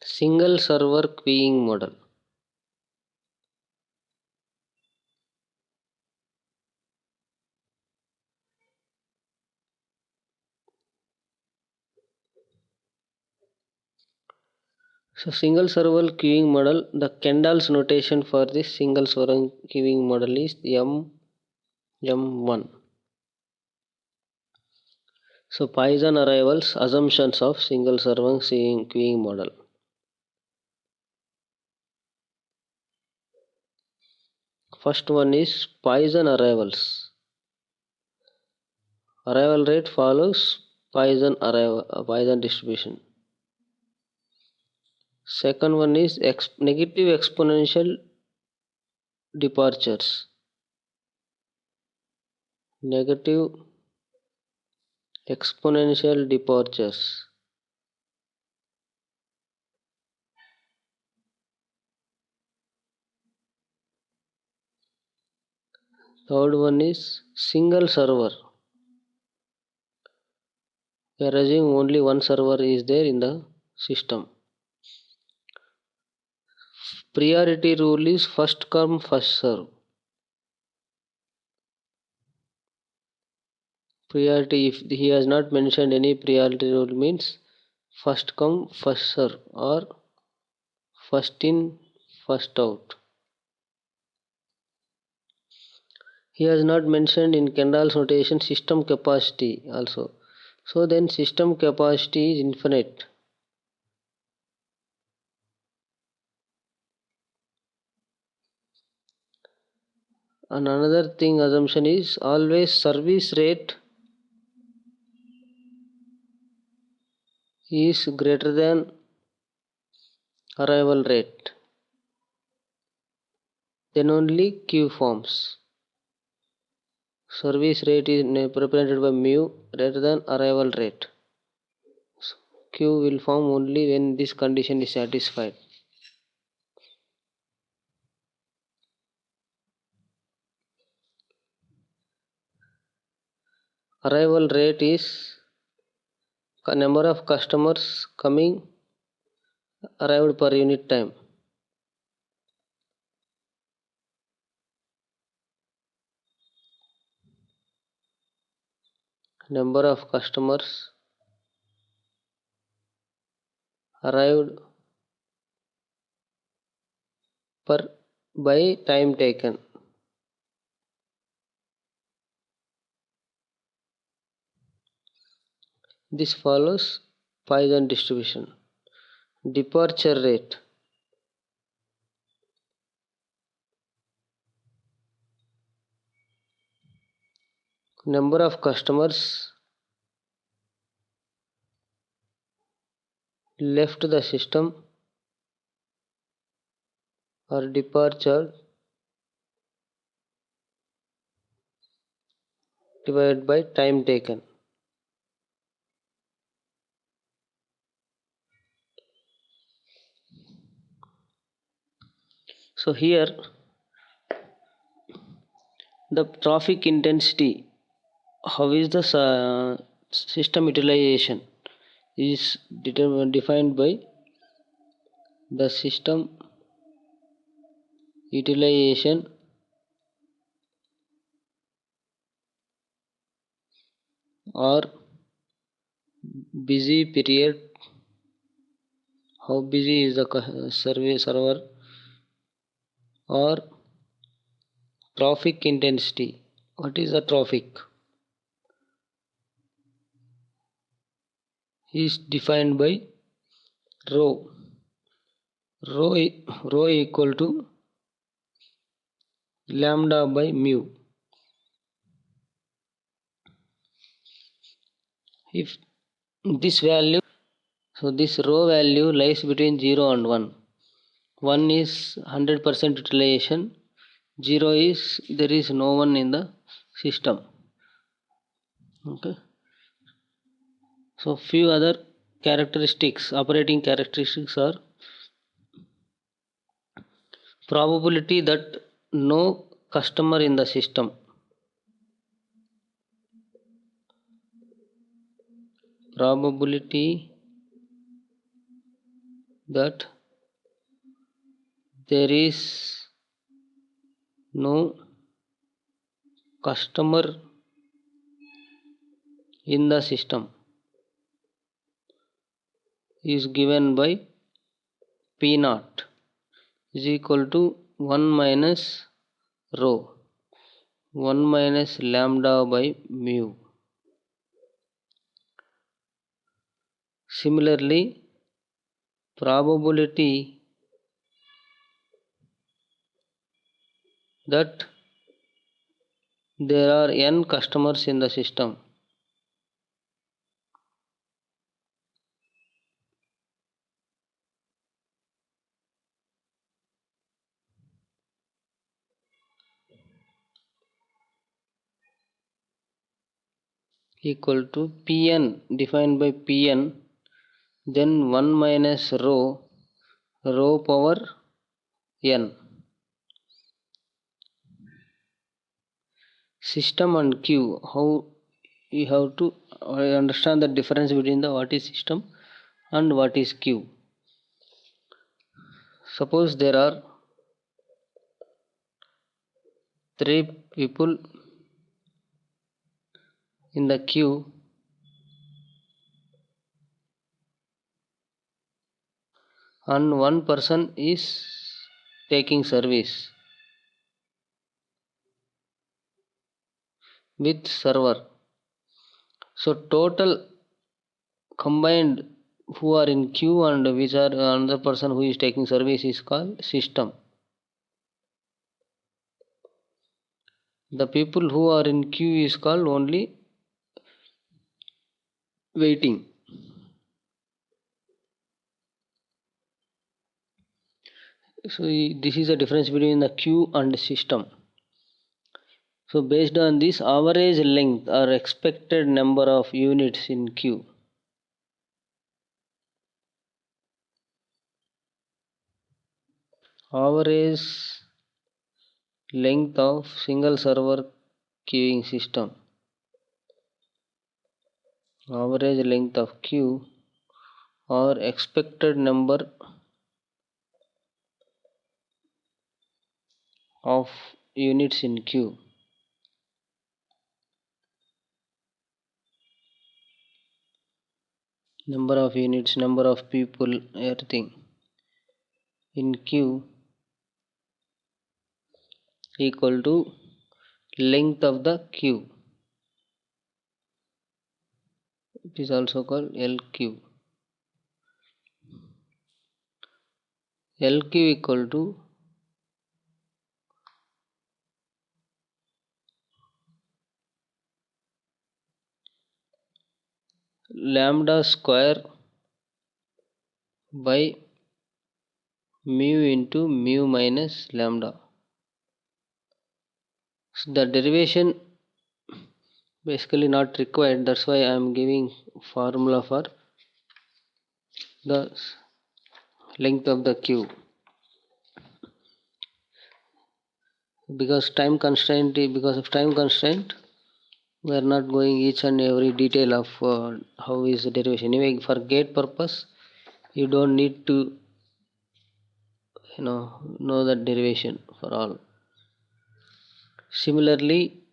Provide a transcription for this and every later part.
Single server queuing model. So single server queuing model, the Kendall's notation for this single server queuing model is M1. So Python arrivals assumptions of single server queuing model. First one is Python arrivals. Arrival rate follows Python distribution. Second one is negative exponential departures. Negative exponential departures. Third one is single server. We are assuming only one server is there in the system. Priority rule is first come first serve. Priority, if he has not mentioned any priority rule, means first come first serve or first in first out. He has not mentioned in Kendall's notation system capacity also. So then system capacity is infinite. And another thing assumption is always service rate is greater than arrival rate. Then only queue forms. Service rate is represented by mu greater than arrival rate. So queue will form only when this condition is satisfied. Arrival rate is number of customers coming arrived per unit time. Number of customers arrived by time taken. This follows Python distribution. Departure rate. Number of customers left the system or departure divided by time taken. So here the traffic intensity, how is the system utilization, is defined by the system utilization or busy period, how busy is the server, or traffic intensity, what is the traffic, is defined by rho. Rho equal to lambda by mu. If this value, so this rho value lies between 0 and 1. 1 is 100% utilization, 0 is there is no one in the system. Okay, so few other characteristics, operating characteristics are probability that no customer in the system, probability that there is no customer in the system is given by P naught is equal to 1 minus rho 1 minus lambda by mu. Similarly, probability that there are n customers in the system equal to Pn defined by Pn, then 1 minus rho power n. System and queue, how you have to understand the difference between the what is system and what is queue. Suppose there are 3 people in the queue and one person is taking service with server. So total combined who are in queue and which are another person who is taking service is called system. The people who are in queue is called only waiting. So this is the difference between the queue and system. So based on this, average length or expected number of units in queue. Average length of single server queuing system. Average length of queue or expected number of units in queue. Number of units, number of people, everything in queue equal to length of the queue. It is also called LQ. LQ equal to lambda square by mu into mu minus lambda. So the derivation basically not required, that's why I am giving formula for the length of the queue. Because of time constraint, we are not going each and every detail of how is the derivation. Anyway, for gate purpose, you don't need to know the derivation for all. Similarly,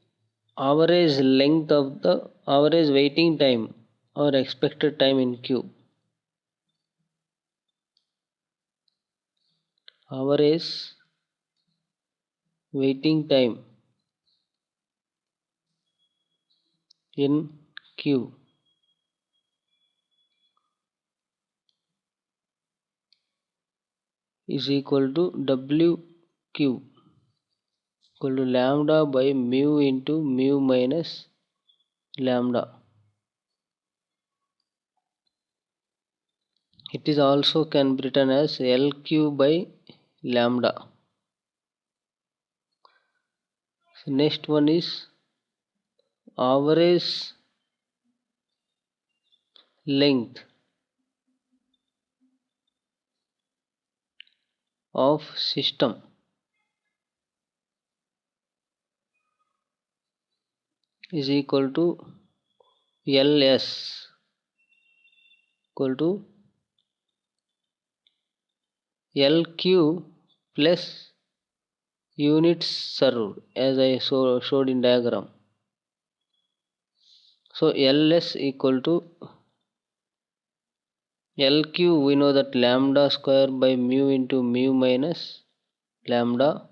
average length of the average waiting time or expected time in queue. Average waiting time in queue is equal to WQ equal to lambda by mu into mu minus lambda. It is also can be written as LQ by lambda. So next one is average length of system is equal to LS equal to LQ plus units served, as I showed in diagram. So LS equal to LQ, we know that lambda square by mu into mu minus lambda.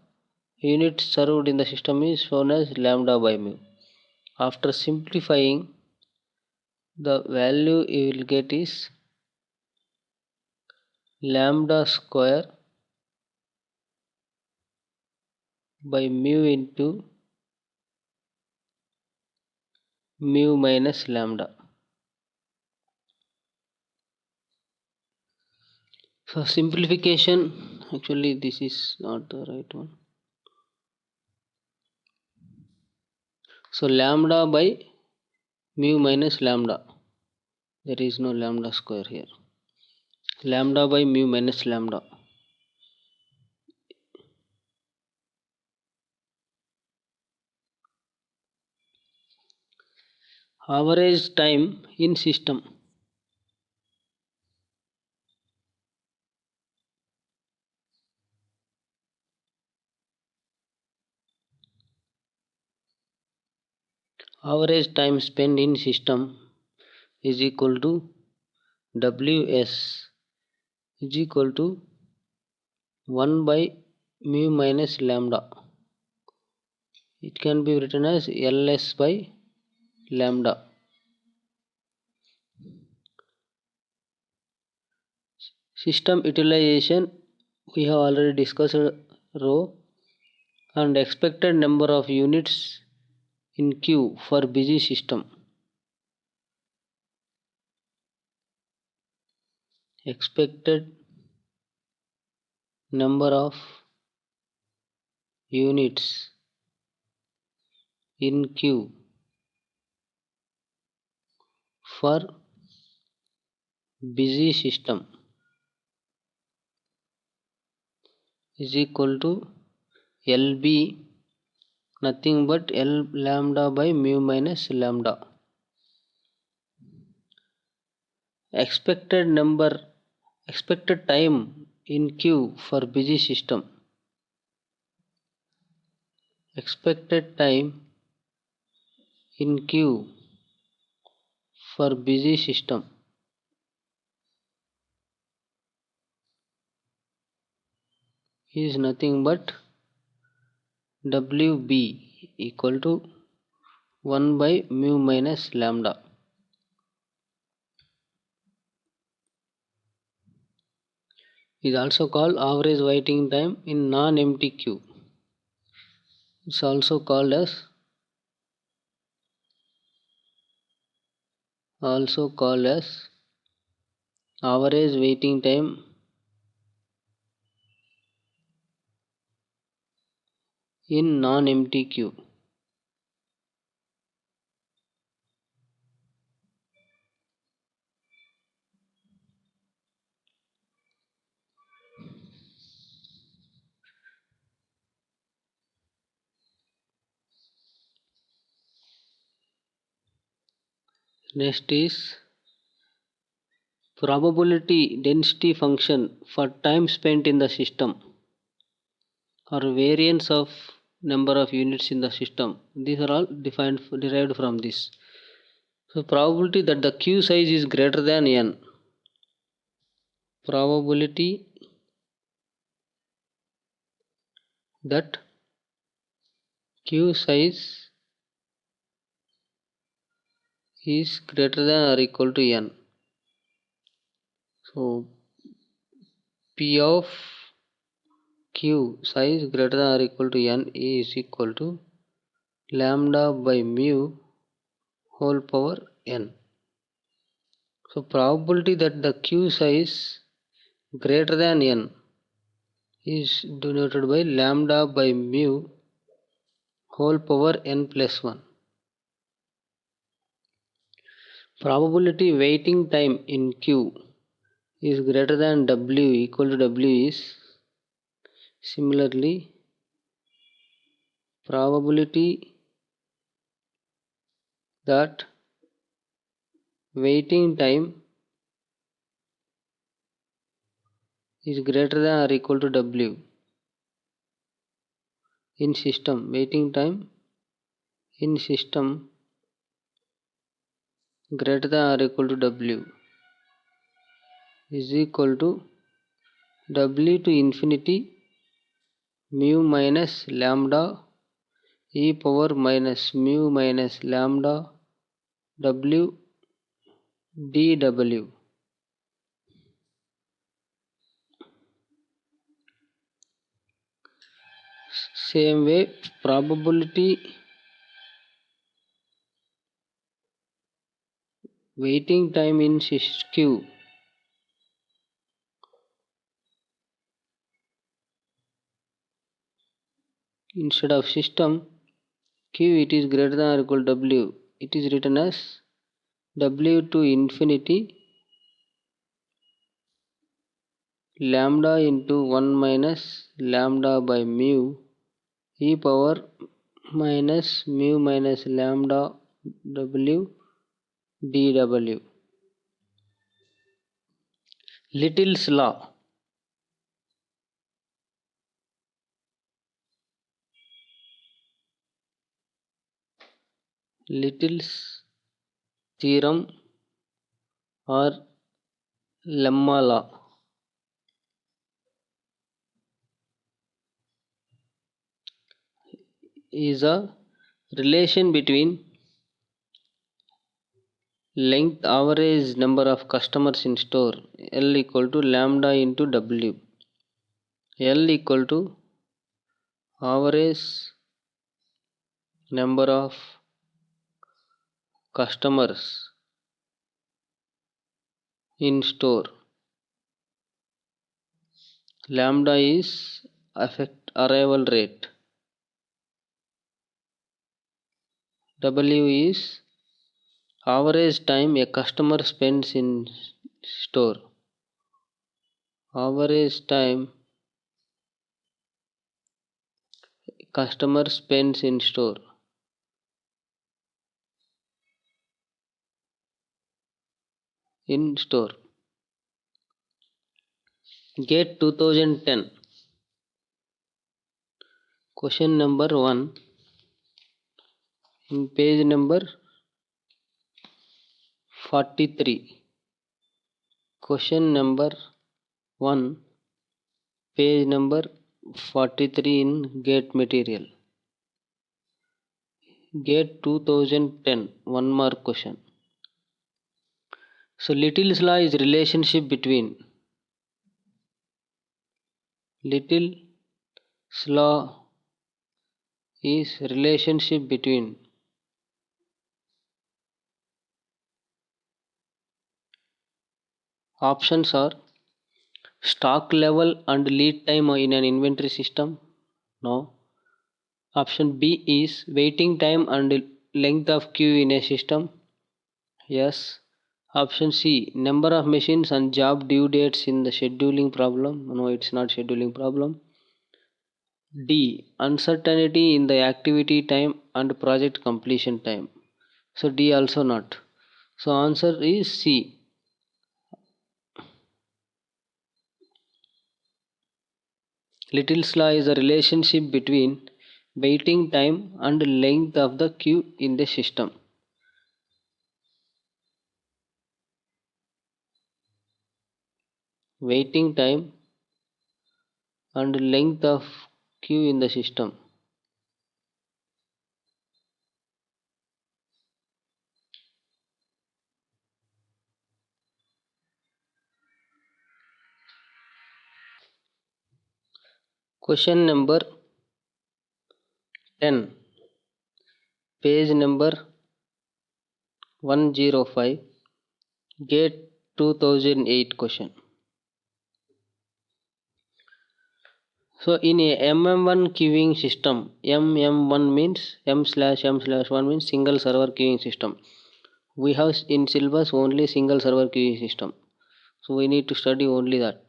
Unit served in the system is shown as lambda by mu. After simplifying, the value you will get is lambda square by mu into mu minus lambda. So simplification, actually this is not the right one. So lambda by mu minus lambda, there is no lambda square here. Lambda by mu minus lambda. Average time in system. Average time spent in system is equal to Ws is equal to 1 by mu minus lambda. It can be written as Ls by lambda. System utilization, we have already discussed rho, and expected number of units in queue for busy system. Expected number of units in queue for busy system is equal to LB, nothing but L lambda by mu minus lambda. Expected time in queue for busy system. Expected time in queue for busy system is nothing but WB equal to 1 by mu minus lambda. Is also called average waiting time in non-empty queue. It's also called as average waiting time in non-empty queue. Next is probability density function for time spent in the system, or variance of number of units in the system. These are all derived from this. So probability that the queue size is greater than n. Probability that queue size is greater than or equal to n. So P of q size greater than or equal to n is equal to lambda by mu whole power n. So probability that the q size greater than n is denoted by lambda by mu whole power n plus 1. Probability waiting time in queue is greater than w equal to w is similarly probability that waiting time is greater than or equal to W. In system, waiting time in system greater than or equal to W is equal to W to infinity mu minus lambda e power minus mu minus lambda W dW. Same way, probability waiting time in Q instead of system Q, it is greater than or equal to W. It is written as W to infinity lambda into 1 minus lambda by mu e power minus mu minus lambda W dW. Little's law. Little's theorem or lemma law is a relation between length average number of customers in store L equal to lambda into W. L equal to average number of customers in store. Lambda is arrival rate. W is average time a customer spends in store. Average time customer spends in store. GATE 2010. Question number 1 in page number 43. Question number 1 page number 43 in GATE material. GATE 2010 1 mark question. So Little's law is relationship between Little's law is relationship between options are stock level and lead time in an inventory system. No. Option B is waiting time and length of queue in a system. Yes. Option C, number of machines and job due dates in the scheduling problem. No, it's not scheduling problem. D, uncertainty in the activity time and project completion time. So D also not. So answer is C. Little's law is a relationship between waiting time and length of the queue in the system. Waiting time and length of queue in the system. Question number 10 page number 105 GATE 2008 question. So in a MM1 queuing system, MM1 means M/M/1 means single server queuing system. We have in syllabus only single server queuing system, so we need to study only that.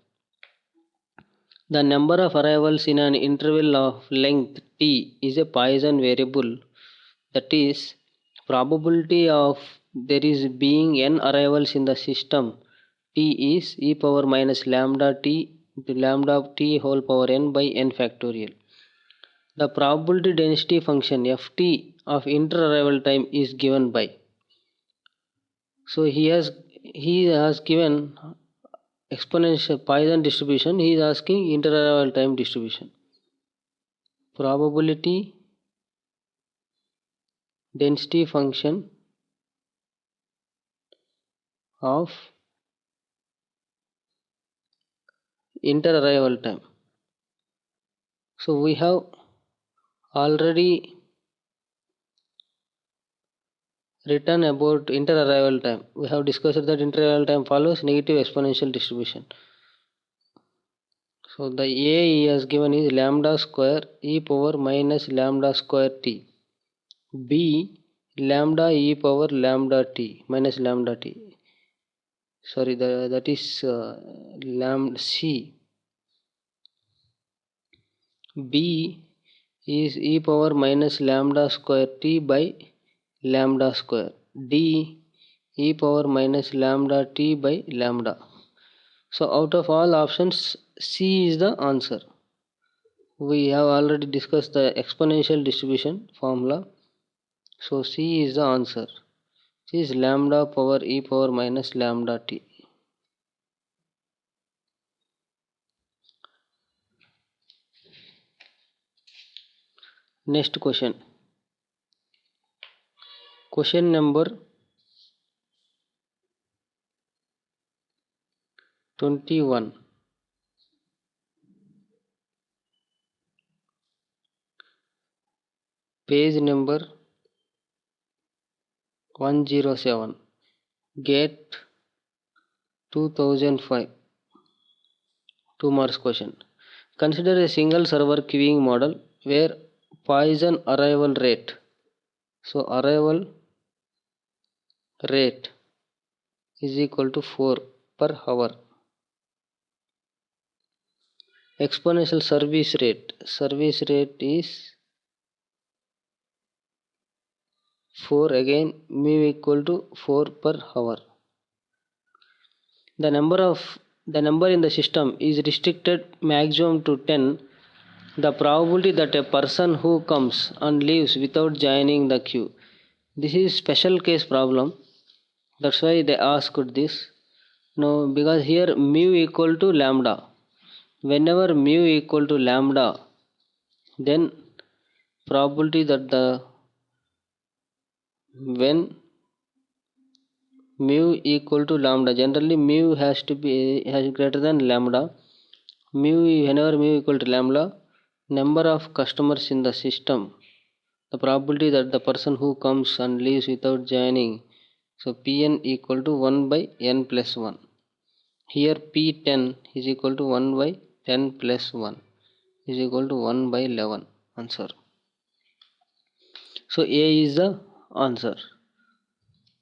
The number of arrivals in an interval of length t is a Poisson variable, that is probability of there is being n arrivals in the system t is e power minus lambda t into lambda of t whole power n by n factorial. The probability density function ft of inter-arrival time is given by. So he has given exponential Poisson distribution. He is asking inter-arrival time distribution. Probability density function of inter-arrival time. So we have already written about inter-arrival time. We have discussed that inter-arrival time follows negative exponential distribution. So the A he has given is lambda square e power minus lambda square t. B lambda e power lambda t minus lambda t. Sorry, that is lambda C. B is e power minus lambda square t by lambda square. D e power minus lambda t by lambda. So out of all options, C is the answer. We have already discussed the exponential distribution formula. So C is the answer. C is lambda power e power minus lambda t. Next question. Question number 21. Page number 107. Gate 2005. 2 marks question. Consider a single server queuing model where Poisson arrival rate. So arrival rate is equal to 4 per hour. Exponential service rate. Service rate is 4 again, mu equal to 4 per hour. The number in the system is restricted maximum to 10. The probability that a person who comes and leaves without joining the queue. This is special case problem. That's why they asked this. No, because here mu equal to lambda. Whenever mu equal to lambda, then probability that when mu equal to lambda, generally mu has greater than lambda. Whenever mu equal to lambda, number of customers in the system, the probability that the person who comes and leaves without joining, so Pn equal to 1 by n plus 1. Here P10 is equal to 1 by 10 plus 1 is equal to 1 by 11. Answer. So A is the answer.